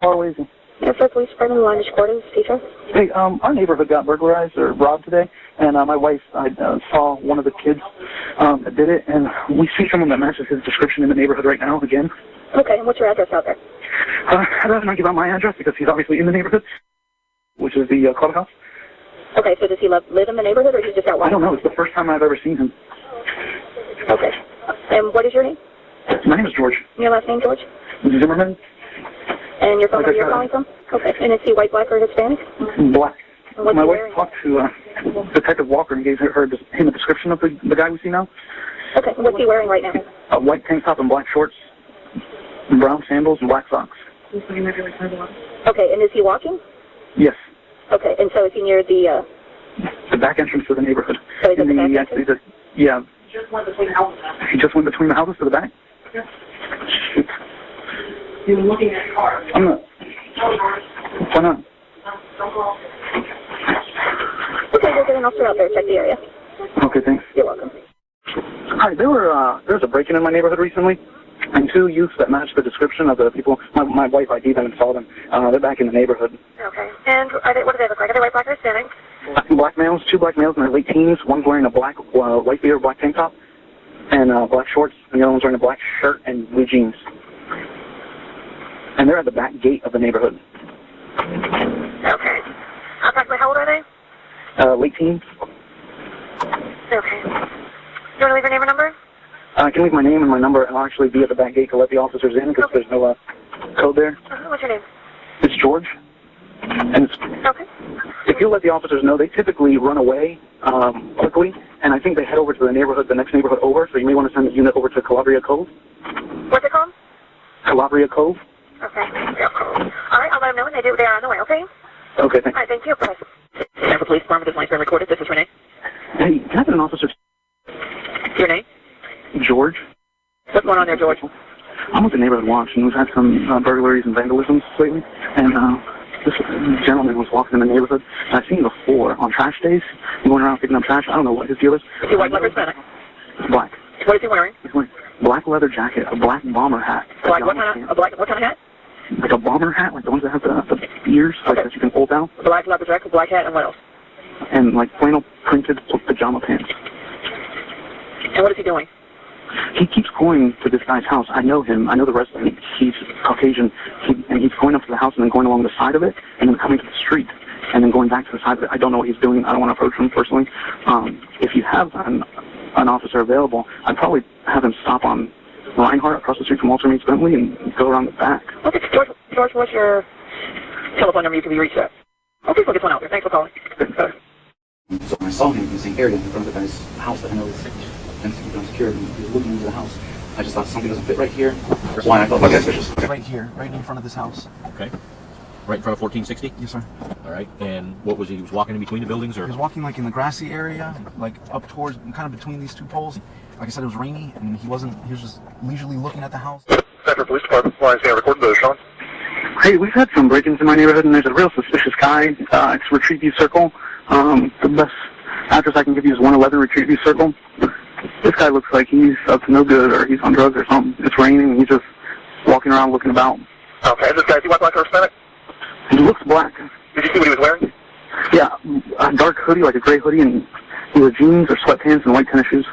How is he? Airport Police Department, line is quarters, teacher. Hey, our neighborhood got burglarized or robbed today, and my wife, I saw one of the kids that did it, and we see someone that matches his description in the neighborhood right now again. Okay, and what's your address out there? I'd rather not give out my address because he's obviously in the neighborhood, which is the clubhouse. Okay, so does he live in the neighborhood, or he's just out walking? I don't know. It's the first time I've ever seen him. Okay. And what is your name? My name is George. Your last name, George? Zimmerman. And your phone number you're calling from? Okay. And is he white, black, or Hispanic? Black. And what's My he wife wearing? talked to Detective Walker and gave him a description of the guy we see now. Okay. And what's he wearing right now? A white tank top and black shorts, brown sandals, and black socks. Okay. And is he walking? Yes. Okay. And so is he near the... The back entrance to the neighborhood. So he's at the back entrance? Yeah. He just went between the houses. He just went between the houses to the back? Yeah. Shoot. You're looking at your car. I'm not. Why not? Don't go. Okay, we'll get an officer out there, check the area. Okay, thanks. You're welcome. Hi, there was a break-in in my neighborhood recently, and two youths that matched the description of the people. My wife ID'd them and saw them. They're back in the neighborhood. Okay. And what do they look like? Are they white, black, or Hispanic? Black males, two black males in their late teens. One's wearing a black white beater, black tank top, and black shorts, and the other one's wearing a black shirt and blue jeans. And they're at the back gate of the neighborhood. Okay. Approximately how old are they? Late teens. Okay. You want to leave your name and number? I can leave my name and my number, and I'll actually be at the back gate to let the officers in because there's no code there. What's your name? It's George. And it's, Okay. if you let the officers know, they typically run away quickly, and I think they head over to the next neighborhood over, so you may want to send the unit over to Calabria Cove. What's it called? Calabria Cove. Okay. All right, I'll let them know when they are on the way, okay? Okay, thanks. All right, thank you. Bye. Airport Police Department, this line's been recorded. This is Renee. Hey, can I have an officer? Your name? George. What's going on there, George? I'm with the neighborhood watch, and we've had some burglaries and vandalisms lately, and this gentleman was walking in the neighborhood, and I've seen him before on trash days, going around picking up trash. I don't know what his deal is. Is he white, black, or Hispanic? Black. What is he wearing? He's wearing a black leather jacket, a black bomber hat. Black, what kind of hat? Like a bomber hat, like the ones that have the ears, like that you can pull down. Black leather jacket, black hat, and what else? And like flannel printed pajama pants. And what is he doing? He keeps going to this guy's house. I know him. I know the resident. He's Caucasian. And he's going up to the house and then going along the side of it and then coming to the street and then going back to the side of it. I don't know what he's doing. I don't want to approach him personally. If you have an officer available, I'd probably have him stop on Reinhardt across the street from Walter Meets Bentley and go around the back. Okay, George, what's your telephone number you can be reached at? Okay, we'll get one out there. Thanks for calling. So when I saw him in the same area in front of the guy's house that I know is unsecured, and he was looking into the house. I just thought something doesn't fit right here. That's why I thought it was suspicious. Right here, right in front of this house. Okay. Right in front of 1460? Yes, sir. All right. And what was he was walking in between the buildings, or? He was walking like in the grassy area, like up towards, kind of between these two poles. Like I said, it was rainy, and he was just leisurely looking at the house. Central Police Department, lines being recorded. This is Sean. Hey, we've had some break-ins in my neighborhood, and there's a real suspicious guy. It's Retreat View Circle. The best address I can give you is 111 Retreat View Circle. This guy looks like he's up to no good, or he's on drugs or something. It's raining, and he's just walking around looking about. Okay, this guy, is he white, black, or Hispanic? He looks black. Did you see what he was wearing? Yeah, a dark hoodie, like a gray hoodie, and either jeans or sweatpants and white tennis shoes.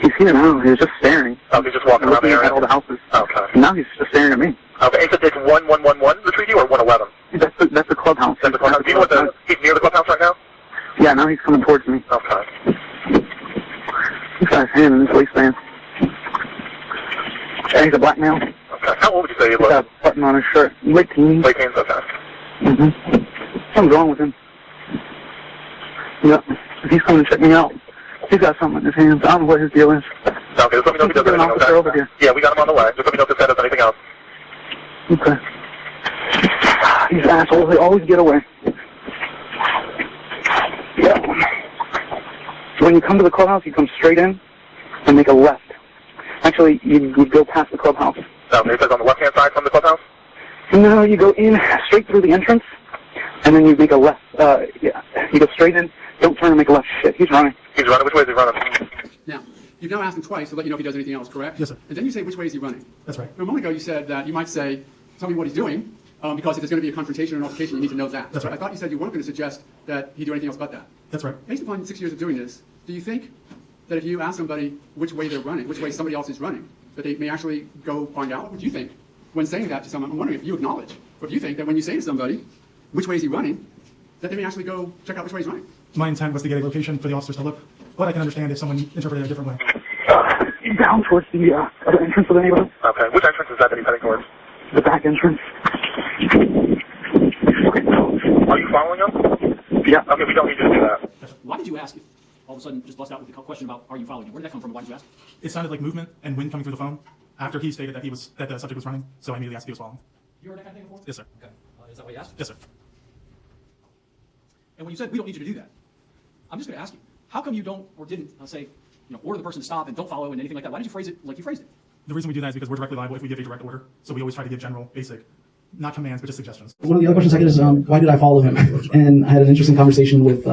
He's seen it now. He was just staring. Oh, he's just walking around the area? At all the houses. Okay. And now he's just staring at me. Okay, is it 1111 Retreat View or 111? That's the clubhouse. That's the clubhouse. Do you know what he's near the clubhouse right now? Yeah, now he's coming towards me. Okay. This guy's hand in his waistband. Yeah, he's a black male. Okay. How old would you say he He's was? got a button on his shirt. Late teens. Late teens, okay. Something's wrong with him. Yep. He's coming to check me out. He's got something in his hands. I don't know what his deal is. Okay, just let me know if he does anything, okay? Over here. Yeah, we got him on the way. Just let me know if this guy does anything else. Okay. These assholes, they always get away. Yep. So when you come to the clubhouse, you come straight in and make a left. Actually, you go past the clubhouse. Okay, it says on the left-hand side from the clubhouse? No, you go in straight through the entrance, and then you make a left. Yeah, you go straight in. Don't turn and make a left. Shit, he's running. He's running. Which way is he running? Now, you've now asked him twice to let you know if he does anything else, correct? Yes, sir. And then you say, which way is he running? That's right. A moment ago, you said that you might say, tell me what he's doing, because if there's going to be a confrontation or an altercation, you need to know that. That's right. I thought you said you weren't going to suggest that he do anything else but that. That's right. Based upon 6 years of doing this, do you think that if you ask somebody which way they're running, which way somebody else is running, that they may actually go find out? What would you think when saying that to someone? I'm wondering if you acknowledge, or if you think that when you say to somebody, which way is he running, that they may actually go check out which way he's running. My intent was to get a location for the officers to look, but I can understand if someone interpreted it a different way. Down towards the other entrance of the neighborhood. Okay. Which entrance is that he's heading towards? The back entrance. Are you following him? Yeah. Okay, we don't need you to do that. Why did you ask if all of a sudden just bust out with the question about are you following him? Where did that come from? Why did you ask? It sounded like movement and wind coming through the phone after he stated that that the subject was running, so I immediately asked if he was following. You heard that kind of thing before? Yes, sir. Okay. Is that what you asked? Yes, sir. And when you said we don't need you to do that, I'm just going to ask you, how come you don't or didn't say, order the person to stop and don't follow and anything like that? Why did you phrase it like you phrased it? The reason we do that is because we're directly liable if we give a direct order, so we always try to give general, basic, not commands, but just suggestions. One of the other questions I get is, why did I follow him? And I had an interesting conversation with,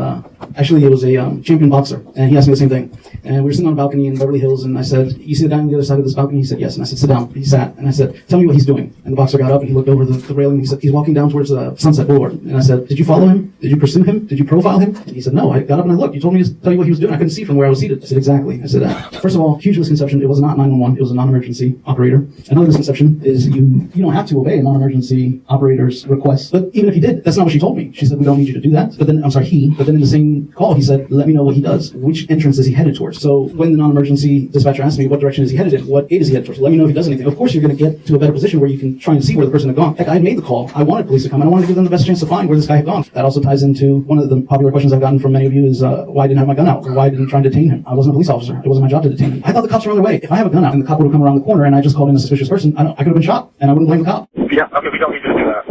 actually it was a champion boxer, and he asked me the same thing. And we were sitting on a balcony in Beverly Hills, and I said, you see the guy on the other side of this balcony? He said, yes. And I said, sit down. He sat, and I said, tell me what he's doing. And the boxer got up, and he looked over the railing, and he said, he's walking down towards Sunset Boulevard. And I said, did you follow him? Did you pursue him? Did you profile him? And he said, no, I got up and I looked. You told me to tell you what he was doing. I couldn't see from where I was seated. I said, exactly. I said, first of all, huge misconception. It was not 911. It was a non-emergency operator. Another misconception is you don't have to obey a non-emergency operator's request. But even if you did, that's not what she told me. She said, we don't need you to do that. But then, but then in the same call, he said, let me know what he does. Which entrance is he headed towards? So when the non-emergency dispatcher asked me, what direction is he headed in? What gate is he headed towards? Let me know if he does anything. Of course, you're going to get to a better position where you can try and see where the person had gone. Heck, I had made the call. I wanted police to come, and I wanted to give them the best chance to find where this guy had gone. That also ties into one of the popular questions I've gotten from many of you is, why I didn't have my gun out? Or why I didn't try and detain him? I wasn't a police officer. It wasn't my job to detain him. I thought the cops were on their way. If I have a gun out and the cop would have come around the corner and I just called in a suspicious person, I could have been shot, and I wouldn't blame the cop. Yeah. Okay, we don't need you to do that.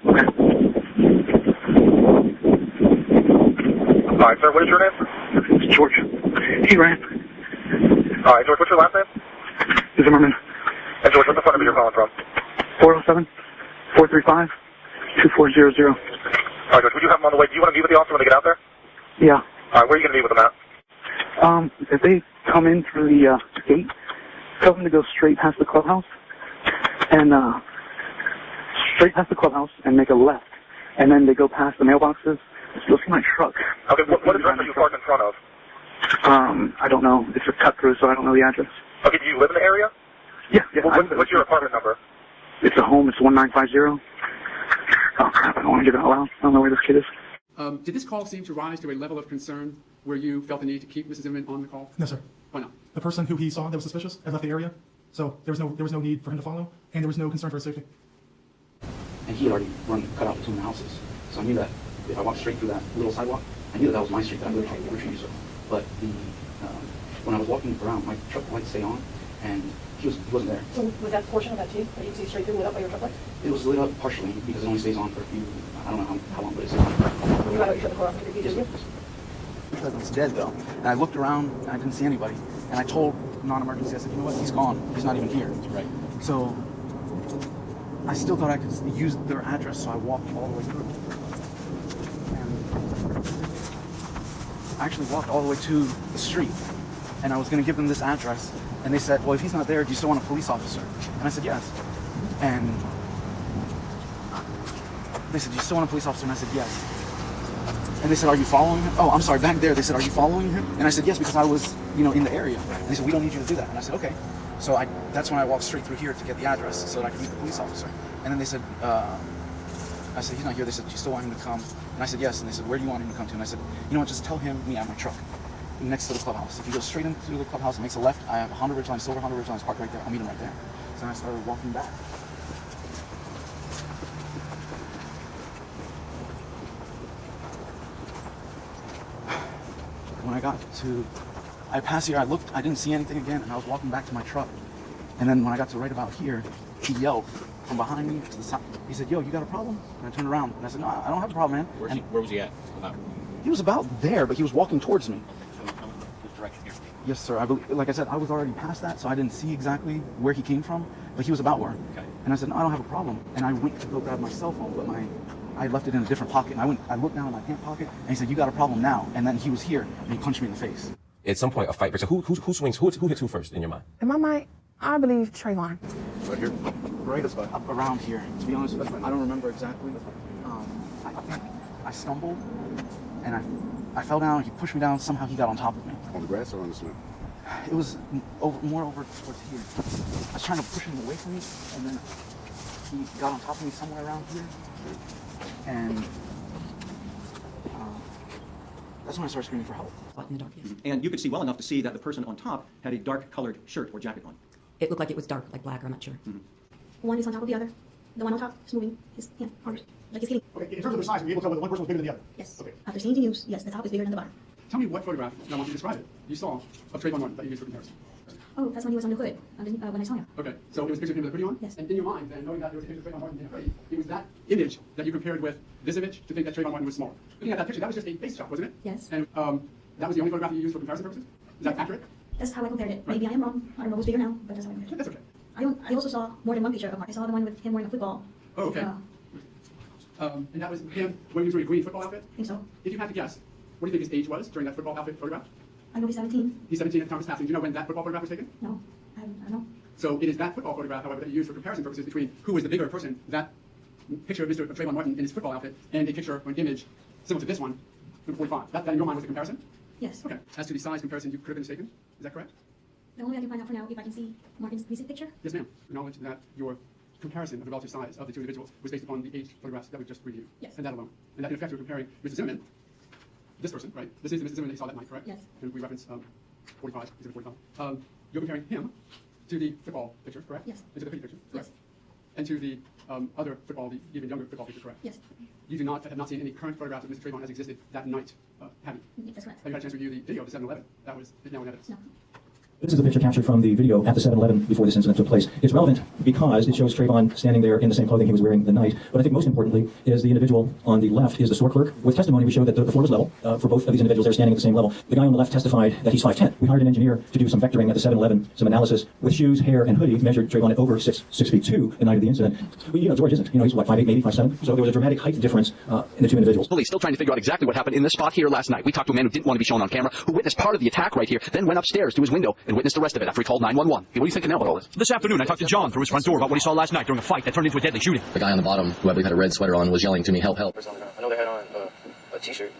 Okay. All right, sir, what is your name? It's George. He ran. All right, George, what's your last name? Zimmerman. And George, what's the phone number you're calling from? 407-435-2400. All right, George, would you have him on the way? Do you want to meet with the officer when they get out there? Yeah. All right, where are you going to meet with them at? If they come in through the gate, tell them to go straight past the clubhouse and make a left. And then they go past the mailboxes. You'll see my truck. Okay, what address are you parked in front of? I don't know. It's a cut through, so I don't know the address. Okay, do you live in the area? Yeah. What's your apartment number? It's a home. It's 1950. Oh, crap. I don't want to give it out loud. I don't know where this kid is. Did this call seem to rise to a level of concern where you felt the need to keep Mrs. Zimmerman on the call? No, sir. Why not? The person who he saw that was suspicious had left the area, so there was no need for him to follow, and there was no concern for his safety. And he had already cut out between the houses. So I knew that if I walked straight through that little sidewalk, I knew that was my street that I would retreat to. But when I was walking around, my truck lights stay on, and he wasn't there. So was that portion of that tube that you see straight through lit up by your truck light? It was lit up partially because it only stays on for a few, I don't know how long, but it stays on. You got out, you shut the car off to repeat, didn't you? The truck was dead though, and I looked around and I didn't see anybody. And I told non-emergency, I said, you know what? He's gone. He's not even here. Right. So I still thought I could use their address, so I walked all the way through. And I actually walked all the way to the street, and I was going to give them this address, and they said, well, if he's not there, do you still want a police officer? And I said, yes. And they said, do you still want a police officer? And I said, yes. And they said, are you following him? Oh, I'm sorry, back there, they said, are you following him? And I said, yes, because I was, in the area. And they said, we don't need you to do that. And I said, okay. So that's when I walked straight through here to get the address so that I could meet the police officer. And then they said, I said, he's not here. They said, do you still want him to come? And I said, yes. And they said, where do you want him to come to? And I said, you know what, just tell him me at my truck next to the clubhouse. If he goes straight into the clubhouse and makes a left, I have a Honda Ridgeline, silver Honda Ridgeline parked right there. I'll meet him right there. So then I started walking back. When I passed here, I didn't see anything again, and I was walking back to my truck. And then when I got to right about here, he yelled from behind me to the side. He said, yo, you got a problem? And I turned around, and I said, no, I don't have a problem, man. Where was he at? He was about there, but he was walking towards me. Which direction here? Yes, sir. I believe, like I said, I was already past that, so I didn't see exactly where he came from, but he was about where. Okay. And I said, no, I don't have a problem. And I went to go grab my cell phone, but I left it in a different pocket. And I looked down in my pant pocket, and he said, you got a problem now. And then he was here, and he punched me in the face. At some point, a fight breaks out. Who swings? Who hits who first in your mind? In my mind, I believe Trayvon. Right here? Right up around here. To be honest, I don't remember exactly. I think I stumbled and I fell down. He pushed me down. Somehow he got on top of me. On the grass or on the cement? It was more over towards here. I was trying to push him away from me, and then he got on top of me somewhere around here. And that's when I started screaming for help. In the dark, yes. And you could see well enough to see that the person on top had a dark-colored shirt or jacket on. It looked like it was dark, like black, or I'm not sure. One is on top of the other. The one on top is moving his arms, like he's hitting. Okay, in terms of their size, were you able to tell whether one person was bigger than the other? Yes. Okay. After seeing the news, yes, the top is bigger than the bottom. Tell me what photograph, and I want you to describe it, you saw of Trayvon Martin that you used for comparison. Oh, that's when he was on the hood, when I saw him. Okay, so it was a picture of him with a hoodie on? Yes. And in your mind, then, knowing that it was a picture of Trayvon Martin in a hoodie, it was that image that you compared with this image to think that Trayvon Martin was smaller. Looking at that picture, that was just a face shot, wasn't it? Yes. And that was the only photograph you used for comparison purposes? Is that accurate? That's how I compared it. Maybe I am wrong. I don't know who's bigger now, but that's how I compared it. That's okay. I also saw more than one picture of Mark. I saw the one with him wearing a football. Oh, okay. And that was him when he was wearing a green football outfit? I think so. If you had to guess, what do you think his age was during that football outfit photograph? I know he's 17. He's 17 at the time of his passing. Do you know when that football photograph was taken? No, I don't know. So it is that football photograph, however, that you use for comparison purposes between who was the bigger person, that picture of Mr. Trayvon Martin in his football outfit, and a picture or an image similar to this one from 45. That in your mind was a comparison? Yes. Okay. As to the size comparison, you could have been mistaken. Is that correct? The only way I can find out for now if I can see Martin's recent picture. Yes, ma'am. Acknowledge that your comparison of the relative size of the two individuals was based upon the age photographs that we just reviewed. Yes. And that alone. And that in effect you're comparing Mr. Zimmerman, this person, right? This is the Mr. Zimmerman that you saw that night, correct? Yes. And we reference 45, exhibit 45. You're comparing him to the football picture, correct? Yes. And to the hoodie picture, correct? Yes. And to the other football, the even younger football picture, correct? Yes. You do not have not seen any current photographs of Mr. Trayvon as existed that night, have you? That's correct. Have you had a chance to review the video of the 7-Eleven? That is now in evidence. No. This is a picture captured from the video at the 7-Eleven before this incident took place. It's relevant because it shows Trayvon standing there in the same clothing he was wearing the night. But I think most importantly is the individual on the left is the store clerk. With testimony, we showed that the floor was level for both of these individuals. They're standing at the same level. The guy on the left testified that he's 5'10". We hired an engineer to do some vectoring at the 7-Eleven, some analysis with shoes, hair, and hoodie. Measured Trayvon at over 6'2" the night of the incident. Well, George isn't. He's what, 5'8", maybe 5'7". So there was a dramatic height difference in the two individuals. Police still trying to figure out exactly what happened in this spot here last night. We talked to a man who didn't want to be shown on camera, who witnessed part of the attack right here, then went upstairs to his window and witnessed the rest of it after he called 911. What are you thinking now about all this? This afternoon, I talked to John through his front door about what he saw last night during a fight that turned into a deadly shooting. The guy on the bottom, who I believe had a red sweater on, was yelling to me, "Help, help." I know they had on a t-shirt.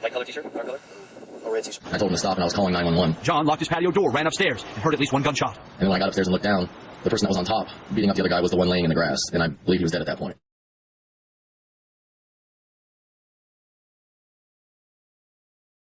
Light color t-shirt? Dark color? Or red t-shirt? I told him to stop and I was calling 911. John locked his patio door, ran upstairs, and heard at least one gunshot. And then when I got upstairs and looked down, the person that was on top beating up the other guy was the one laying in the grass, and I believe he was dead at that point.